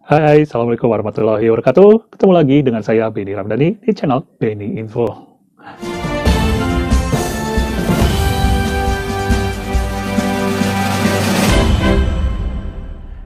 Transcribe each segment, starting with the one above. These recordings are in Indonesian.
Hai, Assalamualaikum warahmatullahi wabarakatuh. Ketemu lagi dengan saya, Benny Ramdhani, di channel Benny Info.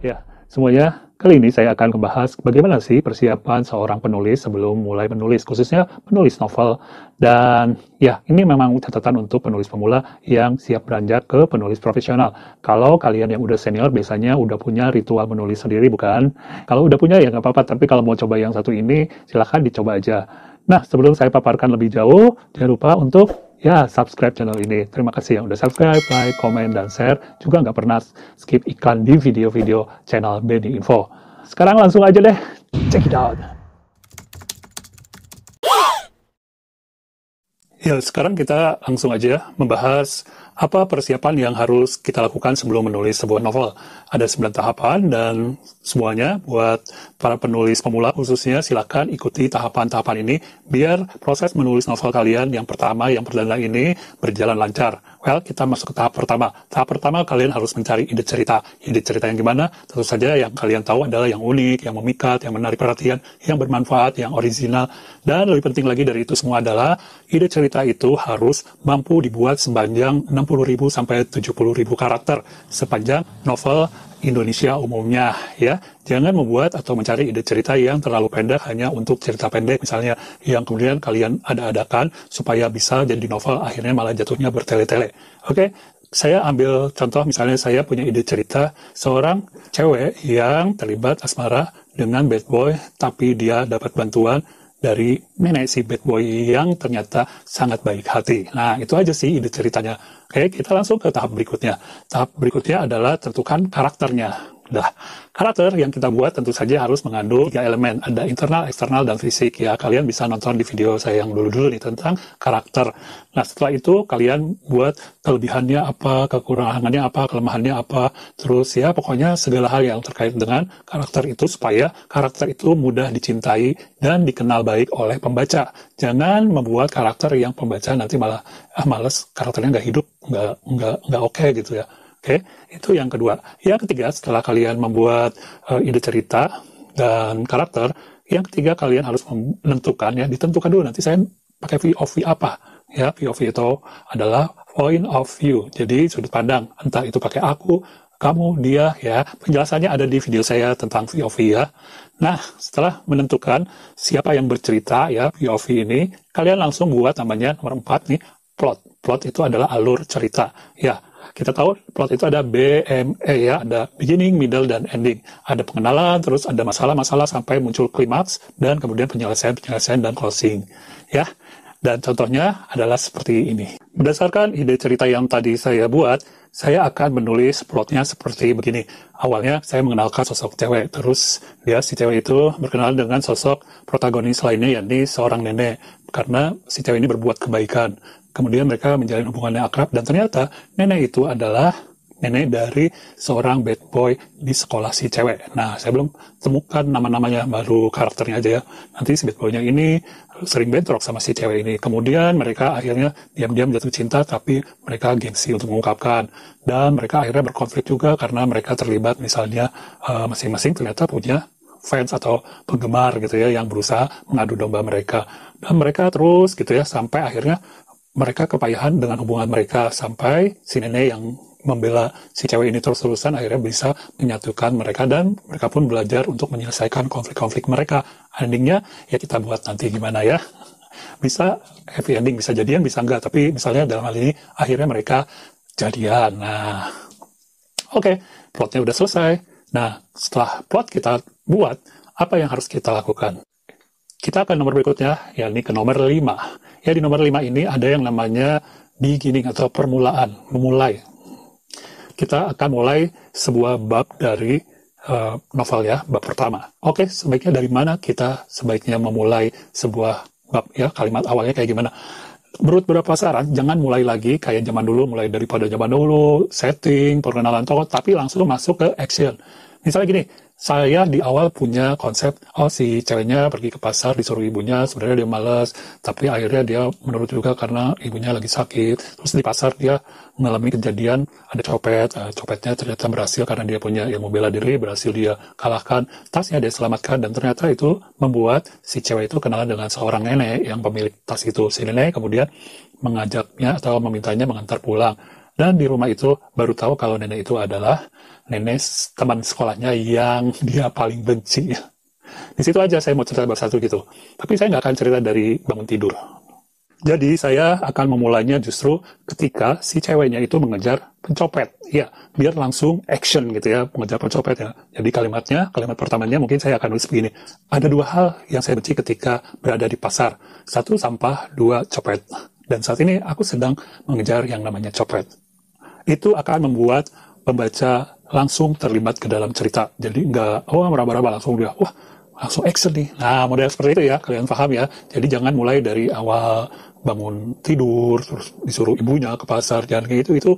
Ya, semuanya, kali ini saya akan membahas bagaimana sih persiapan seorang penulis sebelum mulai menulis, khususnya penulis novel. Dan ya, ini memang catatan untuk penulis pemula yang siap beranjak ke penulis profesional. Kalau kalian yang udah senior, biasanya udah punya ritual menulis sendiri, bukan? Kalau udah punya, ya nggak apa-apa. Tapi kalau mau coba yang satu ini, silahkan dicoba aja. Nah, sebelum saya paparkan lebih jauh, jangan lupa untuk ya, subscribe channel ini. Terima kasih yang udah subscribe, like, komen, dan share. Juga nggak pernah skip iklan di video-video channel Benny Info. Sekarang langsung aja deh, check it out. Ya, sekarang kita langsung aja membahas apa persiapan yang harus kita lakukan sebelum menulis sebuah novel. Ada 9 tahapan dan semuanya buat para penulis pemula khususnya silakan ikuti tahapan-tahapan ini biar proses menulis novel kalian yang pertama, yang perdana ini berjalan lancar. Well, kita masuk ke tahap pertama. Tahap pertama kalian harus mencari ide cerita. Ide cerita yang gimana? Tentu saja yang kalian tahu adalah yang unik, yang memikat, yang menarik perhatian, yang bermanfaat, yang original. Dan lebih penting lagi dari itu semua adalah ide cerita itu harus mampu dibuat sepanjang 60.000 sampai 70.000 karakter sepanjang novel Indonesia umumnya, ya. Jangan membuat atau mencari ide cerita yang terlalu pendek hanya untuk cerita pendek misalnya yang kemudian kalian ada-adakan supaya bisa jadi novel akhirnya malah jatuhnya bertele-tele. Oke, saya ambil contoh misalnya saya punya ide cerita seorang cewek yang terlibat asmara dengan bad boy tapi dia dapat bantuan dari nenek si bad boy yang ternyata sangat baik hati. Nah, itu aja sih ide ceritanya. Oke, kita langsung ke tahap berikutnya. Tahap berikutnya adalah tentukan karakternya. Nah, karakter yang kita buat tentu saja harus mengandung 3 elemen. Ada internal, eksternal, dan fisik. Ya, kalian bisa nonton di video saya yang dulu-dulu nih tentang karakter. Nah, setelah itu kalian buat kelebihannya apa, kekurangannya apa, kelemahannya apa. Terus ya, pokoknya segala hal yang terkait dengan karakter itu supaya karakter itu mudah dicintai dan dikenal baik oleh pembaca. Jangan membuat karakter yang pembaca nanti malah males, karakternya nggak hidup, nggak oke gitu ya. Oke, itu yang kedua. Yang ketiga, setelah kalian membuat ide cerita dan karakter, yang ketiga kalian harus menentukan ya, ditentukan dulu nanti saya pakai POV apa. Ya, POV itu adalah point of view. Jadi sudut pandang, entah itu pakai aku, kamu, dia, ya. Penjelasannya ada di video saya tentang POV ya. Nah, setelah menentukan siapa yang bercerita ya, POV ini, kalian langsung buat namanya nomor 4 nih, plot. Plot itu adalah alur cerita. Ya, kita tahu plot itu ada BME ya, ada beginning, middle, dan ending. Ada pengenalan, terus ada masalah-masalah sampai muncul klimaks, dan kemudian penyelesaian, dan closing. Ya, dan contohnya adalah seperti ini. Berdasarkan ide cerita yang tadi saya buat, saya akan menulis plotnya seperti begini. Awalnya saya mengenalkan sosok cewek, terus dia si cewek itu berkenalan dengan sosok protagonis lainnya, yakni seorang nenek. Karena si cewek ini berbuat kebaikan. Kemudian mereka menjalin hubungan yang akrab, dan ternyata nenek itu adalah nenek dari seorang bad boy di sekolah si cewek. Nah, saya belum temukan nama-namanya, baru karakternya aja ya. Nanti si bad boynya ini sering bentrok sama si cewek ini. Kemudian mereka akhirnya diam-diam jatuh cinta, tapi mereka gengsi untuk mengungkapkan. Dan mereka akhirnya berkonflik juga karena mereka terlibat misalnya masing-masing ternyata punya fans atau penggemar gitu ya yang berusaha mengadu domba mereka. Dan mereka terus gitu ya sampai akhirnya mereka kepayahan dengan hubungan mereka sampai si nenek yang membela si cewek ini terus-terusan akhirnya bisa menyatukan mereka dan mereka pun belajar untuk menyelesaikan konflik-konflik mereka. Endingnya ya kita buat nanti gimana ya. Bisa happy ending, bisa jadian, bisa enggak. Tapi misalnya dalam hal ini akhirnya mereka jadian. Nah, oke, plotnya udah selesai. Nah, setelah plot kita buat, apa yang harus kita lakukan? Kita akan nomor berikutnya, yakni ke nomor 5. Ya, di nomor 5 ini ada yang namanya beginning atau permulaan, memulai. Kita akan mulai sebuah bab dari novel ya, bab pertama. Oke, sebaiknya dari mana kita sebaiknya memulai sebuah bab ya, kalimat awalnya kayak gimana? Menurut beberapa saran, jangan mulai lagi kayak zaman dulu, mulai daripada zaman dulu, setting, perkenalan tokoh, tapi langsung masuk ke action. Misalnya gini, saya di awal punya konsep, oh si ceweknya pergi ke pasar disuruh ibunya, sebenarnya dia malas, tapi akhirnya dia menurut juga karena ibunya lagi sakit. Terus di pasar dia mengalami kejadian, ada copet, copetnya ternyata berhasil karena dia punya ilmu bela diri, berhasil dia kalahkan, tasnya dia selamatkan, dan ternyata itu membuat si cewek itu kenalan dengan seorang nenek yang pemilik tas itu. Si nenek kemudian mengajaknya atau memintanya mengantar pulang. Dan di rumah itu baru tahu kalau nenek itu adalah nenek teman sekolahnya yang dia paling benci. Di situ aja saya mau cerita bersatu gitu. Tapi saya nggak akan cerita dari bangun tidur. Jadi saya akan memulainya justru ketika si ceweknya itu mengejar pencopet. Ya, biar langsung action gitu ya, mengejar pencopet ya. Jadi kalimat pertamanya mungkin saya akan nulis begini. Ada dua hal yang saya benci ketika berada di pasar. Satu, sampah, dua, copet. Dan saat ini aku sedang mengejar yang namanya copet. Itu akan membuat pembaca langsung terlibat ke dalam cerita. Jadi nggak, meraba-raba, langsung dia, langsung action nih. Nah, model seperti itu ya, kalian paham ya. Jadi jangan mulai dari awal bangun tidur, terus disuruh ibunya ke pasar, jangan kayak gitu. Itu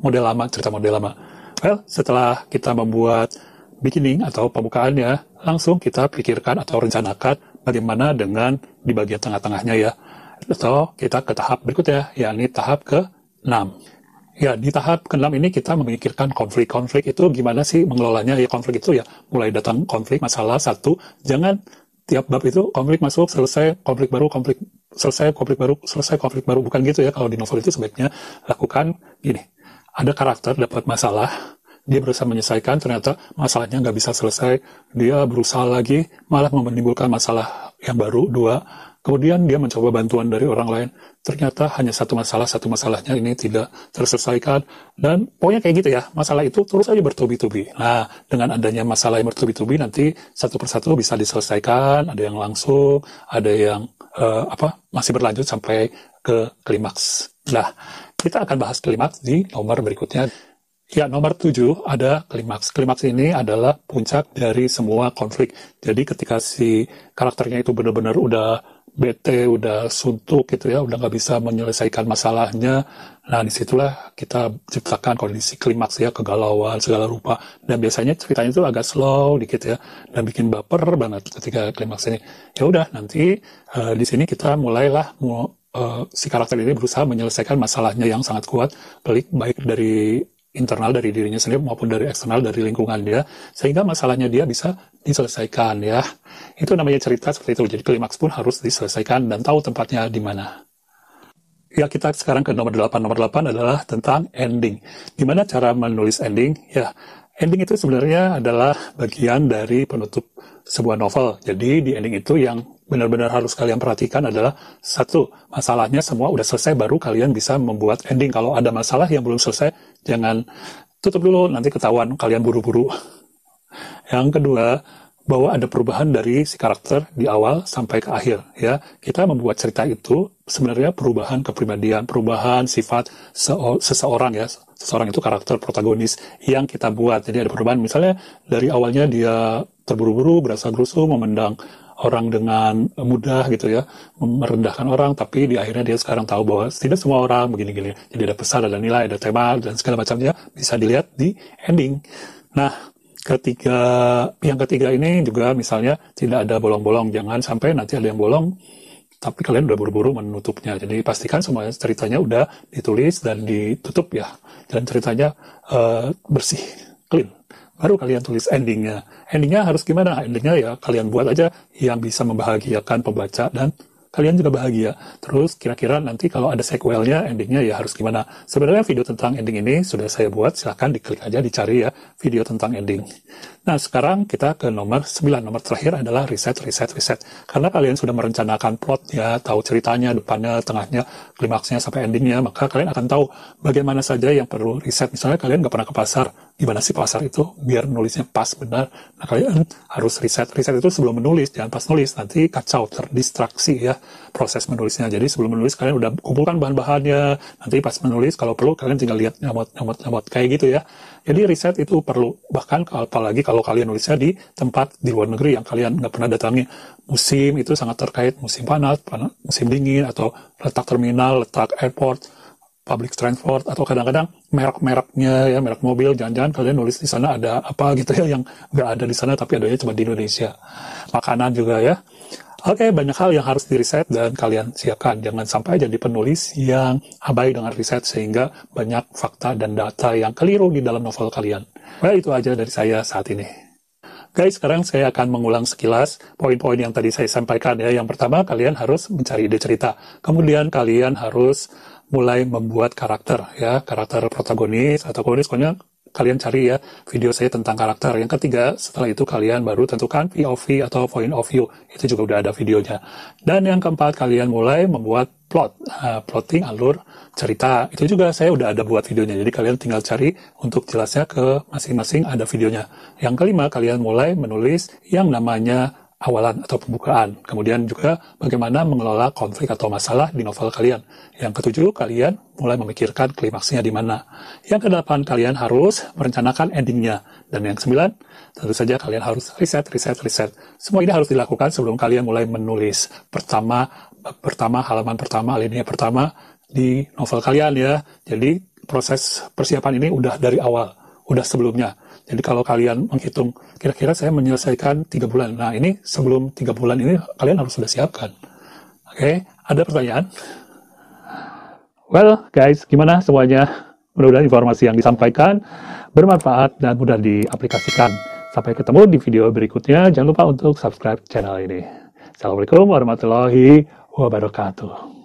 model lama, cerita model lama. Well, setelah kita membuat beginning atau pembukaannya, langsung kita pikirkan atau rencanakan bagaimana dengan di bagian tengah-tengahnya ya. Atau kita ke tahap berikutnya, yakni tahap ke-6. Ya, di tahap ke-6 ini kita memikirkan konflik itu gimana sih mengelolanya. Ya, konflik itu ya mulai datang konflik, masalah satu, jangan tiap bab itu konflik masuk, selesai, konflik baru, konflik selesai, konflik baru, selesai, konflik baru. Bukan gitu ya, kalau di novel itu sebaiknya lakukan gini. Ada karakter dapat masalah, dia berusaha menyelesaikan, ternyata masalahnya nggak bisa selesai, dia berusaha lagi, malah menimbulkan masalah yang baru, dua. Kemudian dia mencoba bantuan dari orang lain. Ternyata hanya satu masalahnya ini tidak terselesaikan. Dan pokoknya kayak gitu ya, masalah itu terus aja bertubi-tubi. Nah, dengan adanya masalah yang bertubi-tubi, nanti satu persatu bisa diselesaikan, ada yang langsung, ada yang masih berlanjut sampai ke klimaks. Nah, kita akan bahas klimaks di nomor berikutnya. Ya, nomor 7 ada klimaks. Klimaks ini adalah puncak dari semua konflik. Jadi ketika si karakternya itu benar-benar udah bete, udah suntuk gitu ya, udah nggak bisa menyelesaikan masalahnya. Nah, disitulah kita ciptakan kondisi klimaks ya, kegalauan segala rupa. Dan biasanya ceritanya itu agak slow dikit ya, dan bikin baper banget ketika klimaks ini. Ya udah, nanti di sini kita mulailah si karakter ini berusaha menyelesaikan masalahnya yang sangat kuat, baik dari internal dari dirinya sendiri maupun dari eksternal dari lingkungan dia, sehingga masalahnya dia bisa diselesaikan ya. Itu namanya cerita seperti itu. Jadi klimaks pun harus diselesaikan dan tahu tempatnya di mana. Ya, kita sekarang ke nomor 8. Nomor 8 adalah tentang ending. Gimana cara menulis ending? Ya, ending itu sebenarnya adalah bagian dari penutup sebuah novel. Jadi di ending itu yang benar-benar harus kalian perhatikan adalah satu, masalahnya semua udah selesai baru kalian bisa membuat ending. Kalau ada masalah yang belum selesai, jangan tutup dulu, nanti ketahuan kalian buru-buru. Yang kedua, bahwa ada perubahan dari si karakter di awal sampai ke akhir ya. Kita membuat cerita itu sebenarnya perubahan kepribadian, perubahan sifat seseorang ya. Seseorang itu karakter protagonis yang kita buat. Jadi ada perubahan, misalnya dari awalnya dia terburu-buru, berasa-gerusu, memandang orang dengan mudah gitu ya, merendahkan orang, tapi di akhirnya dia sekarang tahu bahwa tidak semua orang begini-gini. Jadi ada pesan, ada nilai, ada tema, dan segala macamnya bisa dilihat di ending. Nah, yang ketiga ini juga misalnya tidak ada bolong-bolong, jangan sampai nanti ada yang bolong tapi kalian udah buru-buru menutupnya. Jadi pastikan semua ceritanya udah ditulis dan ditutup ya, dan ceritanya bersih, clean, baru kalian tulis endingnya. Endingnya harus gimana? Endingnya ya kalian buat aja yang bisa membahagiakan pembaca dan kalian juga bahagia. Terus kira-kira nanti kalau ada sequelnya, endingnya ya harus gimana. Sebenarnya video tentang ending ini sudah saya buat, silahkan diklik aja, dicari ya video tentang ending. Nah, sekarang kita ke nomor 9. Nomor terakhir adalah riset. Karena kalian sudah merencanakan plotnya, tahu ceritanya, depannya, tengahnya, klimaksnya, sampai endingnya, maka kalian akan tahu bagaimana saja yang perlu riset. Misalnya kalian nggak pernah ke pasar, gimana sih pasar itu biar nulisnya pas benar. Nah, kalian harus riset itu sebelum menulis, jangan pas nulis, nanti kacau, terdistraksi ya proses menulisnya. Jadi sebelum menulis kalian udah kumpulkan bahan-bahannya, nanti pas menulis kalau perlu kalian tinggal lihat nyamot kayak gitu ya. Jadi riset itu perlu, bahkan apalagi kalau kalian nulisnya di tempat di luar negeri yang kalian nggak pernah datangi. Musim itu sangat terkait, musim panas, musim dingin, atau letak terminal, letak airport, public transport, atau kadang-kadang merek-mereknya ya, merek mobil, jangan-jangan kalian nulis di sana ada apa gitu ya yang nggak ada di sana tapi adanya cuma di Indonesia. Makanan juga ya. Oke, banyak hal yang harus di-riset dan kalian siapkan. Jangan sampai jadi penulis yang abai dengan riset sehingga banyak fakta dan data yang keliru di dalam novel kalian. Well, itu aja dari saya saat ini. Guys, sekarang saya akan mengulang sekilas poin-poin yang tadi saya sampaikan ya. Yang pertama, kalian harus mencari ide cerita. Kemudian kalian harus mulai membuat karakter ya, karakter protagonis atau protagonis, pokoknya kalian cari ya video saya tentang karakter. Yang ketiga, setelah itu kalian baru tentukan POV atau point of view. Itu juga udah ada videonya. Dan yang keempat, kalian mulai membuat plot, plotting alur cerita. Itu juga saya udah ada buat videonya. Jadi kalian tinggal cari untuk jelasnya ke masing-masing ada videonya. Yang kelima, kalian mulai menulis yang namanya awalan atau pembukaan. Kemudian juga bagaimana mengelola konflik atau masalah di novel kalian. Yang ketujuh, kalian mulai memikirkan klimaksnya di mana. Yang kedelapan, kalian harus merencanakan endingnya. Dan yang sembilan, tentu saja kalian harus riset. Semua ini harus dilakukan sebelum kalian mulai menulis halaman pertama, alinea pertama di novel kalian ya. Jadi proses persiapan ini udah dari awal, udah sebelumnya. Jadi kalau kalian menghitung, kira-kira saya menyelesaikan 3 bulan. Nah ini sebelum 3 bulan ini kalian harus sudah siapkan. Oke, ada pertanyaan? Well guys, gimana semuanya? Mudah-mudahan informasi yang disampaikan bermanfaat dan mudah diaplikasikan. Sampai ketemu di video berikutnya. Jangan lupa untuk subscribe channel ini. Assalamualaikum warahmatullahi wabarakatuh.